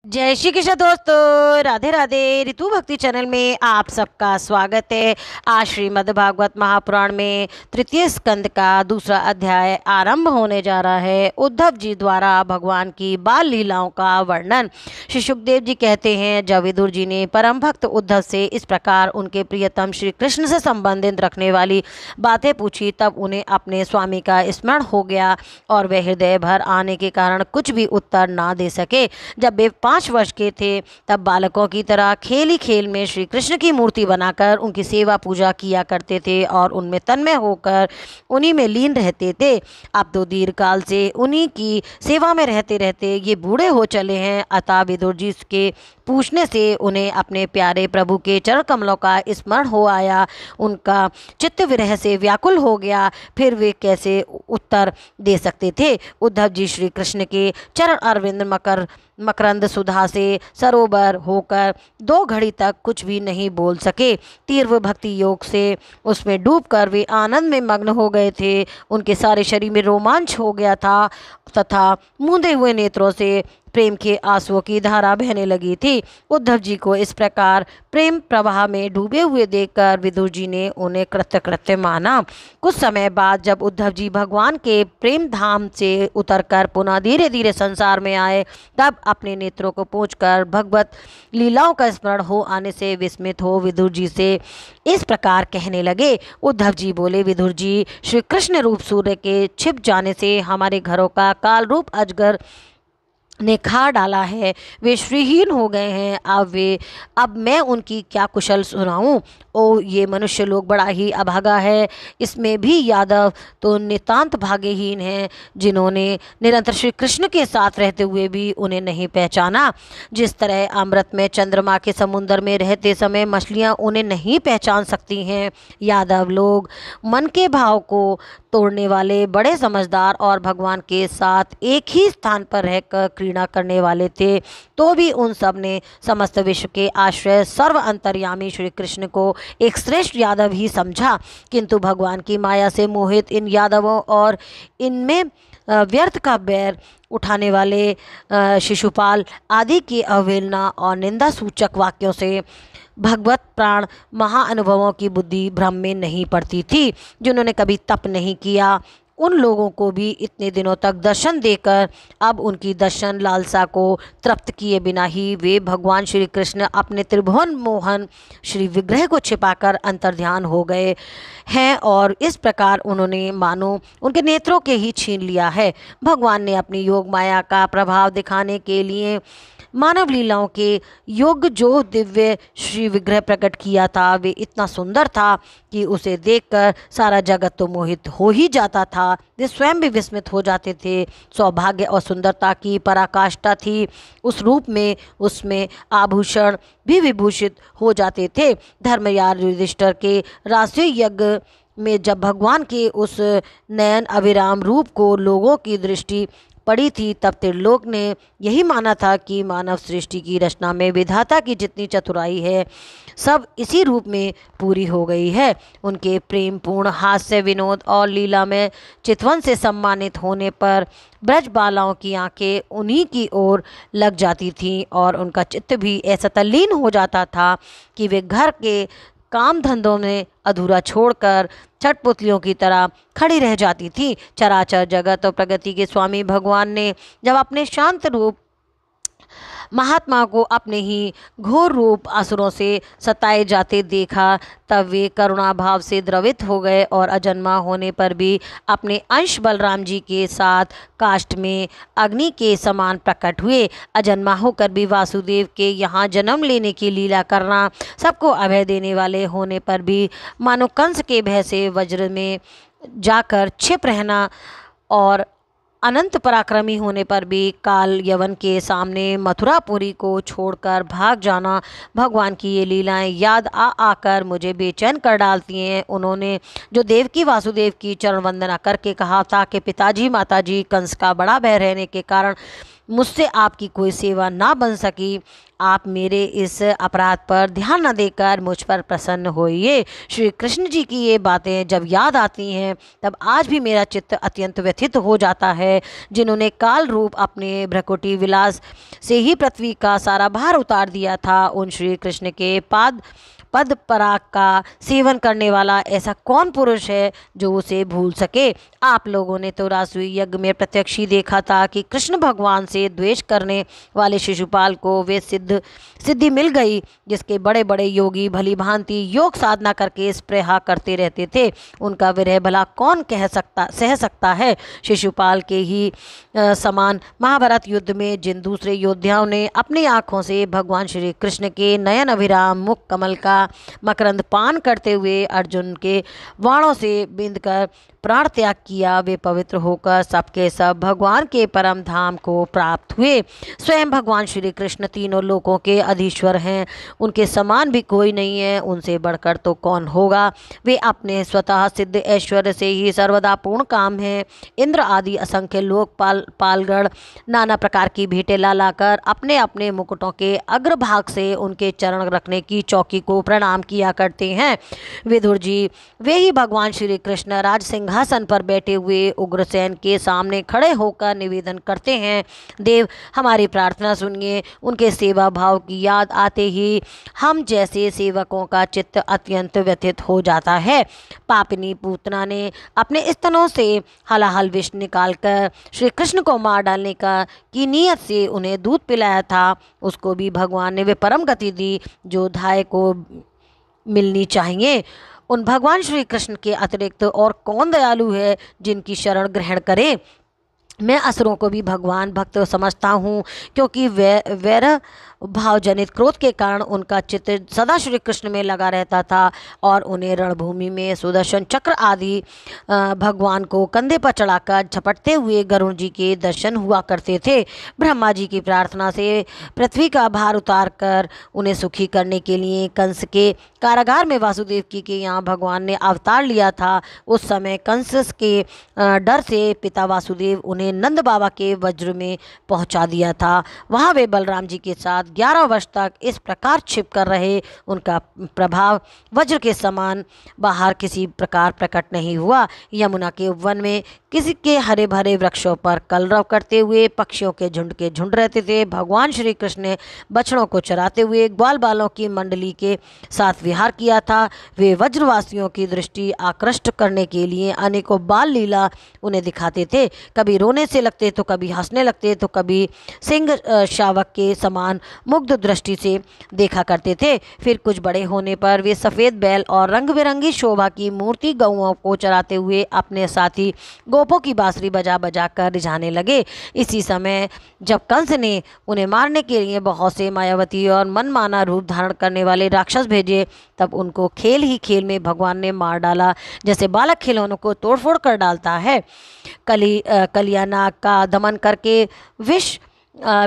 जय श्री कृष्ण दोस्तों, राधे राधे। ऋतु भक्ति चैनल में आप सबका स्वागत है। आज श्रीमद् भागवत महापुराण में तृतीय स्कंद का दूसरा अध्याय आरंभ होने जा रहा है। उद्धव जी द्वारा भगवान की बाल लीलाओं का वर्णन। श्री सुखदेव जी कहते हैं, जब विदुर जी ने परम भक्त उद्धव से इस प्रकार उनके प्रियतम श्री कृष्ण से संबंधित रखने वाली बातें पूछी, तब उन्हें अपने स्वामी का स्मरण हो गया और वे हृदय भर आने के कारण कुछ भी उत्तर ना दे सके। जब वे 5 वर्ष के थे तब बालकों की तरह खेल ही खेल में श्री कृष्ण की मूर्ति बनाकर उनकी सेवा पूजा किया करते थे और उनमें तन्मय होकर उन्हीं में लीन रहते थे। अब तो दीर्घ काल से उन्हीं की सेवा में रहते रहते ये बूढ़े हो चले हैं। अतः विदुर जी के पूछने से उन्हें अपने प्यारे प्रभु के चरण कमलों का स्मरण हो आया। उनका चित्त विरह से व्याकुल हो गया। फिर वे कैसे उत्तर दे सकते थे। उद्धव जी श्री कृष्ण के चरण अरविंद मकरंद सुधा से सरोवर होकर 2 घड़ी तक कुछ भी नहीं बोल सके। तीव्र भक्ति योग से उसमें डूबकर वे आनंद में मग्न हो गए थे। उनके सारे शरीर में रोमांच हो गया था तथा मूंदे हुए नेत्रों से प्रेम के आंसुओं की धारा बहने लगी थी। उद्धव जी को इस प्रकार प्रेम प्रवाह में डूबे हुए देखकर विदुर जी ने उन्हें कृतकृत्य माना। कुछ समय बाद जब उद्धव जी भगवान के प्रेम धाम से उतरकर पुनः धीरे धीरे संसार में आए, तब अपने नेत्रों को पोंछकर भगवत लीलाओं का स्मरण हो आने से विस्मित हो विदुर जी से इस प्रकार कहने लगे। उद्धव जी बोले, विदुर जी, श्री कृष्ण रूप सूर्य के छिप जाने से हमारे घरों का काल रूप अजगर ने खा डाला है। वे श्रीहीन हो गए हैं। अब मैं उनकी क्या कुशल सुनाऊं। ओ, ये मनुष्य लोग बड़ा ही अभागा है। इसमें भी यादव तो नितांत भाग्यहीन हैं, जिन्होंने निरंतर श्री कृष्ण के साथ रहते हुए भी उन्हें नहीं पहचाना। जिस तरह अमृत में चंद्रमा के समुद्र में रहते समय मछलियां उन्हें नहीं पहचान सकती हैं, यादव लोग मन के भाव को तोड़ने वाले बड़े समझदार और भगवान के साथ एक ही स्थान पर रहकर क्रीड़ा करने वाले थे, तो भी उन सब ने समस्त विश्व के आश्रय सर्व अंतर्यामी श्री कृष्ण को एक श्रेष्ठ यादव ही समझा। किंतु भगवान की माया से मोहित इन यादवों और इनमें व्यर्थ का बैर उठाने वाले शिशुपाल आदि की अवहेलना और निंदा सूचक वाक्यों से भगवत प्राण महाअनुभवों की बुद्धि भ्रम में नहीं पड़ती थी। जिन्होंने कभी तप नहीं किया, उन लोगों को भी इतने दिनों तक दर्शन देकर अब उनकी दर्शन लालसा को तृप्त किए बिना ही वे भगवान श्री कृष्ण अपने त्रिभुवन मोहन श्री विग्रह को छिपाकर अंतर्ध्यान हो गए हैं और इस प्रकार उन्होंने मानो उनके नेत्रों के ही छीन लिया है। भगवान ने अपनी योग माया का प्रभाव दिखाने के लिए मानव लीलाओं के योग जो दिव्य श्री विग्रह प्रकट किया था, वे इतना सुंदर था कि उसे देखकर सारा जगत तो मोहित हो ही जाता था। वे स्वयं भी विस्मित हो जाते थे। सौभाग्य और सुंदरता की पराकाष्ठा थी उस रूप में। उसमें आभूषण भी विभूषित हो जाते थे। धर्मराज युधिष्ठिर के राष्ट्रीय यज्ञ में जब भगवान के उस नयन अभिराम रूप को लोगों की दृष्टि पड़ी थी, तब त्रिलोक ने यही माना था कि मानव सृष्टि की रचना में विधाता की जितनी चतुराई है, सब इसी रूप में पूरी हो गई है। उनके प्रेम पूर्ण हास्य विनोद और लीला में चितवन से सम्मानित होने पर ब्रज बालाओं की आंखें उन्हीं की ओर लग जाती थीं और उनका चित्त भी ऐसा तल्लीन हो जाता था कि वे घर के काम धंधों में अधूरा छोड़कर छठपुतलियों की तरह खड़ी रह जाती थी। चराचर जगत और प्रगति के स्वामी भगवान ने जब अपने शांत रूप महात्मा को अपने ही घोर रूप असुरों से सताए जाते देखा, तब वे करुणा भाव से द्रवित हो गए और अजन्मा होने पर भी अपने अंश बलराम जी के साथ काष्ठ में अग्नि के समान प्रकट हुए। अजन्मा होकर भी वासुदेव के यहाँ जन्म लेने की लीला करना, सबको अभय देने वाले होने पर भी मानो कंस के भय से वज्र में जाकर छिप रहना और अनंत पराक्रमी होने पर भी काल यवन के सामने मथुरापुरी को छोड़कर भाग जाना, भगवान की ये लीलाएं याद आकर मुझे बेचैन कर डालती हैं। उन्होंने जो देवकी वासुदेव की चरण वंदना करके कहा था कि पिताजी माताजी, कंस का बड़ा भय रहने के कारण मुझसे आपकी कोई सेवा ना बन सकी। आप मेरे इस अपराध पर ध्यान न देकर मुझ पर प्रसन्न होइए। श्री कृष्ण जी की ये बातें जब याद आती हैं तब आज भी मेरा चित्त अत्यंत व्यथित हो जाता है। जिन्होंने काल रूप अपने भ्रकुटी विलास से ही पृथ्वी का सारा भार उतार दिया था, उन श्री कृष्ण के पद पराग का सेवन करने वाला ऐसा कौन पुरुष है जो उसे भूल सके। आप लोगों ने तो रासुई यज्ञ में प्रत्यक्ष ही देखा था कि कृष्ण भगवान से द्वेष करने वाले शिशुपाल को वे सिद्धि मिल गई जिसके बड़े बड़े योगी भली भांति योग साधना करके स्पृहा करते रहते थे। उनका विरह भला कौन सह सकता है। शिशुपाल के ही समान महाभारत युद्ध में जिन दूसरे योद्धाओं ने अपनी आंखों से भगवान श्री कृष्ण के नयन अभिराम मुख कमल का मकरंद पान करते हुए अर्जुन के बाणों से बिंदकर प्राण त्याग किया, वे पवित्र होकर सबके सब भगवान के परम धाम को प्राप्त हुए। स्वयं भगवान श्री कृष्ण तीनों लोकों के अधीश्वर हैं, उनके समान भी कोई नहीं है, उनसे बढ़कर तो कौन होगा। वे अपने स्वतः सिद्ध ऐश्वर्य से ही सर्वदा पूर्ण काम हैं। इंद्र आदि असंख्य पालगण नाना प्रकार की भेंटें ला लाकर अपने अपने मुकुटों के अग्रभाग से उनके चरण रखने की चौकी को प्रणाम किया करते हैं। विदुर जी वे ही भगवान श्री कृष्ण राज सिंहासन पर बैठे हुए उग्रसेन के सामने खड़े होकर निवेदन करते हैं, देव हमारी प्रार्थना सुनिए। उनके सेवा भाव की याद आते ही हम जैसे सेवकों का चित्त अत्यंत व्यथित हो जाता है। पापिनी पूतना ने अपने स्तनों से हलाहल विष निकालकर श्री कृष्ण को मार डालने की नीयत से उन्हें दूध पिलाया था, उसको भी भगवान ने वे परम गति दी जो धाय को मिलनी चाहिए। उन भगवान श्री कृष्ण के अतिरिक्त और कौन दयालु है जिनकी शरण ग्रहण करे। मैं असुरों को भी भगवान भक्त समझता हूँ, क्योंकि वैर भाव जनित क्रोध के कारण उनका चित्त सदा श्री कृष्ण में लगा रहता था और उन्हें रणभूमि में सुदर्शन चक्र आदि भगवान को कंधे पर चढ़ाकर झपटते हुए गरुण जी के दर्शन हुआ करते थे। ब्रह्मा जी की प्रार्थना से पृथ्वी का भार उतार कर उन्हें सुखी करने के लिए कंस के कारागार में वासुदेव की के यहाँ भगवान ने अवतार लिया था। उस समय कंस के डर से पिता वासुदेव उन्हें नंद बाबा के वज्र में पहुंचा दिया था। वहाँ वे बलराम जी के साथ 11 वर्ष तक इस प्रकार छिप कर रहे। उनका प्रभाव वज्र के समान बाहर किसी प्रकार प्रकट नहीं हुआ। यमुना के वन में किसी के हरे भरे वृक्षों पर कलरव करते हुए पक्षियों के झुंड रहते थे। भगवान श्री कृष्ण ने बछड़ों को चराते हुए ग्वाल बालों की मंडली के साथ विहार किया था। वे वज्रवासियों की दृष्टि आकृष्ट करने के लिए अनेकों बाल लीला उन्हें दिखाते थे। कभी रोने से लगते तो कभी हंसने लगते तो कभी सिंह शावक के समान मुग्ध दृष्टि से देखा करते थे। फिर कुछ बड़े होने पर वे सफ़ेद बैल और रंग बिरंगी शोभा की मूर्ति गौओं को चराते हुए अपने साथी गोपों की बांसुरी बजा बजा कर रिझाने लगे। इसी समय जब कंस ने उन्हें मारने के लिए बहुत से मायावती और मनमाना रूप धारण करने वाले राक्षस भेजे, तब उनको खेल ही खेल में भगवान ने मार डाला, जैसे बालक खिलौनों को तोड़फोड़ कर डालता है। कलिया नाग का दमन करके विष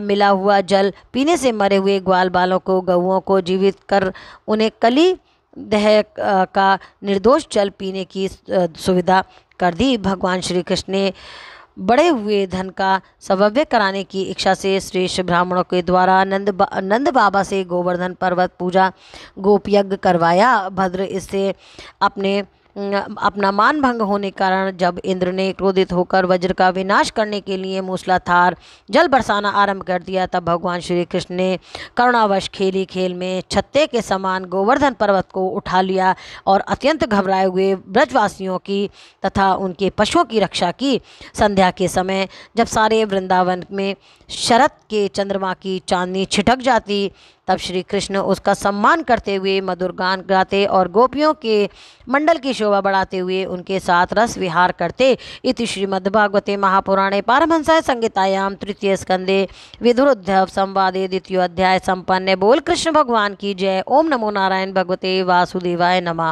मिला हुआ जल पीने से मरे हुए ग्वाल बालों को गौओं को जीवित कर उन्हें कली दह का निर्दोष जल पीने की सुविधा कर दी। भगवान श्री कृष्ण ने बड़े हुए धन का सव्यय कराने की इच्छा से श्रेष्ठ ब्राह्मणों के द्वारा नंद बाबा से गोवर्धन पर्वत पूजा गोप यज्ञ करवाया। भद्र इससे अपना मान भंग होने के कारण जब इंद्र ने क्रोधित होकर वज्र का विनाश करने के लिए मूसलाधार जल बरसाना आरंभ कर दिया, तब भगवान श्री कृष्ण ने करुणावश खेली खेल में छत्ते के समान गोवर्धन पर्वत को उठा लिया और अत्यंत घबराए हुए ब्रजवासियों की तथा उनके पशुओं की रक्षा की। संध्या के समय जब सारे वृंदावन में शरद के चंद्रमा की चांदनी छिटक जाती, तब श्री कृष्ण उसका सम्मान करते हुए मधुर गान गाते और गोपियों के मंडल की शोभा बढ़ाते हुए उनके साथ रस विहार करते। इति श्रीमद्भागवते महापुराणे पारमहंसाय संहितायां तृतीय स्कंदे विदुरोद्धव संवादे द्वितीय अध्याय संपन्न। बोल कृष्ण भगवान की जय। ओम नमो नारायण भगवते वासुदेवाय नमः।